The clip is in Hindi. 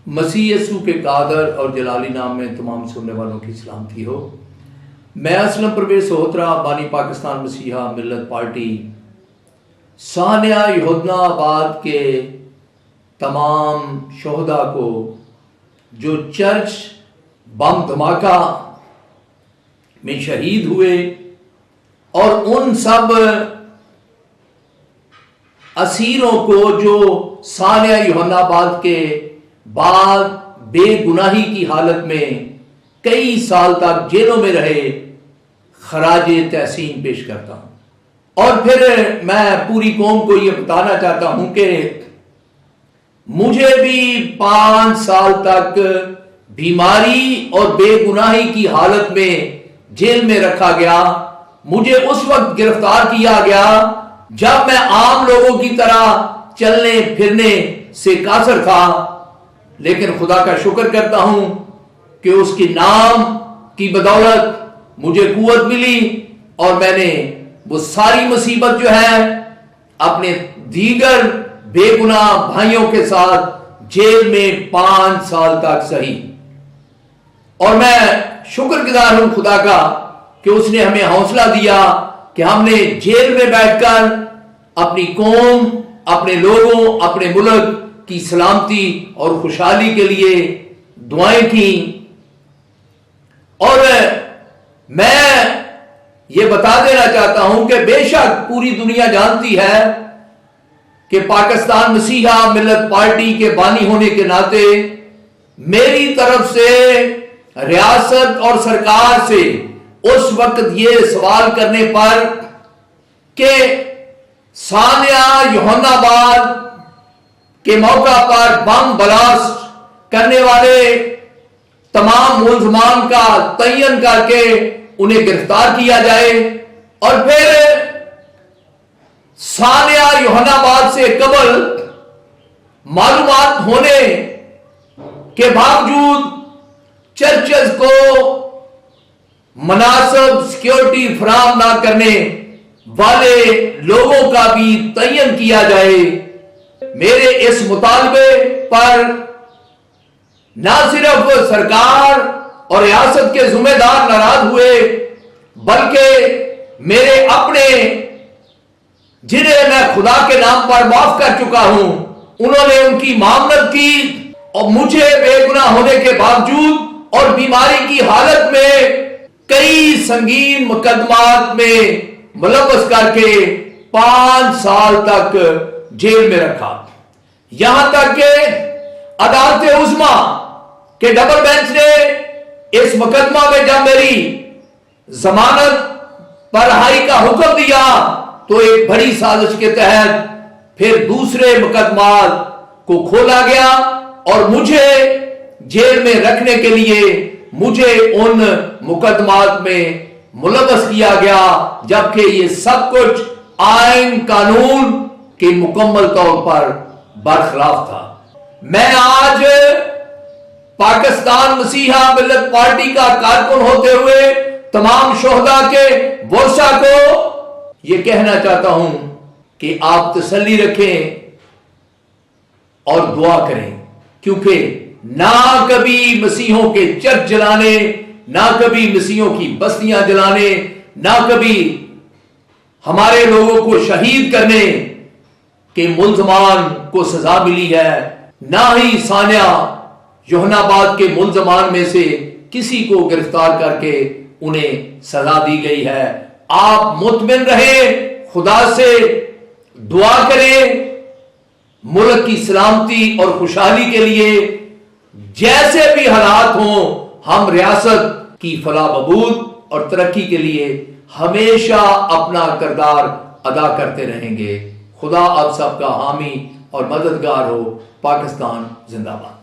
मसीह यसू के कादर और जलाली नाम में तमाम सुनने वालों की सलामती हो। मैं असलम परवेज सोहतरा बानी पाकिस्तान मसीहा मिल्लत पार्टी सानिया यहूदनाबाद के तमाम शोहदा को जो चर्च बम धमाका में शहीद हुए और उन सब असीरों को जो सानिया यहूदनाबाद के बाद बेगुनाही की हालत में कई साल तक जेलों में रहे, खराजे तहसीन पेश करता हूं। और फिर मैं पूरी कौम को यह बताना चाहता हूं कि मुझे भी 5 साल तक बीमारी और बेगुनाही की हालत में जेल में रखा गया। मुझे उस वक्त गिरफ्तार किया गया जब मैं आम लोगों की तरह चलने फिरने से कासर था, लेकिन खुदा का शुक्र करता हूं कि उसके नाम की बदौलत मुझे कुव्वत मिली और मैंने वो सारी मुसीबत जो है अपने दीगर बेगुनाह भाइयों के साथ जेल में 5 साल तक सही। और मैं शुक्रगुजार हूं खुदा का कि उसने हमें हौसला दिया कि हमने जेल में बैठकर अपनी कौम, अपने लोगों, अपने मुल्क की सलामती और खुशहाली के लिए दुआएं की। और मैं ये बता देना चाहता हूं कि बेशक पूरी दुनिया जानती है कि पाकिस्तान मसीहा मिल्लत पार्टी के बानी होने के नाते मेरी तरफ से रियासत और सरकार से उस वक्त ये सवाल करने पर कि सानिया यहूदनाबाद के मौका पर बम ब्लास्ट करने वाले तमाम मुल्ज़मान का तयन करके उन्हें गिरफ्तार किया जाए और फिर सानिया यहूदनाबाद से कबल मालूमात होने के बावजूद चर्चेस को मुनासिब सिक्योरिटी फराहम ना करने वाले लोगों का भी तयन किया जाए। मेरे इस मुतालबे पर ना सिर्फ सरकार और रियासत के जिम्मेदार नाराज हुए, बल्कि मेरे अपने जिन्हें मैं खुदा के नाम पर माफ कर चुका हूं, उन्होंने उनकी मामलत की और मुझे बेगुनाह होने के बावजूद और बीमारी की हालत में कई संगीन मुकदमात में मुलव्वस करके 5 साल तक जेल में रखा। यहां तक कि अदालत उज़्मा के डबल बेंच ने इस मुकदमा में जब मेरी जमानत पर रिहाई का हुक्म दिया तो एक बड़ी साजिश के तहत फिर दूसरे मुकदमात को खोला गया और मुझे जेल में रखने के लिए मुझे उन मुकदमात में मुलव्वस किया गया, जबकि ये सब कुछ आईन कानून के मुकम्मल तौर पर बरखिलाफ था। मैं आज पाकिस्तान मसीहा मिल्लत पार्टी का कारकुन होते हुए तमाम शोहदा के वर्षा को यह कहना चाहता हूं कि आप तसल्ली रखें और दुआ करें, क्योंकि ना कभी मसीहों के चर्च जलाने, ना कभी मसीहों की बस्तियां जलाने, ना कभी हमारे लोगों को शहीद करने के मुल्ज़मान को सजा मिली है, ना ही सानिया यहूदनाबाद के मुल्ज़मान में से किसी को गिरफ्तार करके उन्हें सजा दी गई है। आप मुतमिन रहें, खुदा से दुआ करें मुल्क की सलामती और खुशहाली के लिए। जैसे भी हालात हों, हम रियासत की फलाह बहबूद और तरक्की के लिए हमेशा अपना किरदार अदा करते रहेंगे। खुदा आप सबका हामी और मददगार हो। पाकिस्तान जिंदाबाद।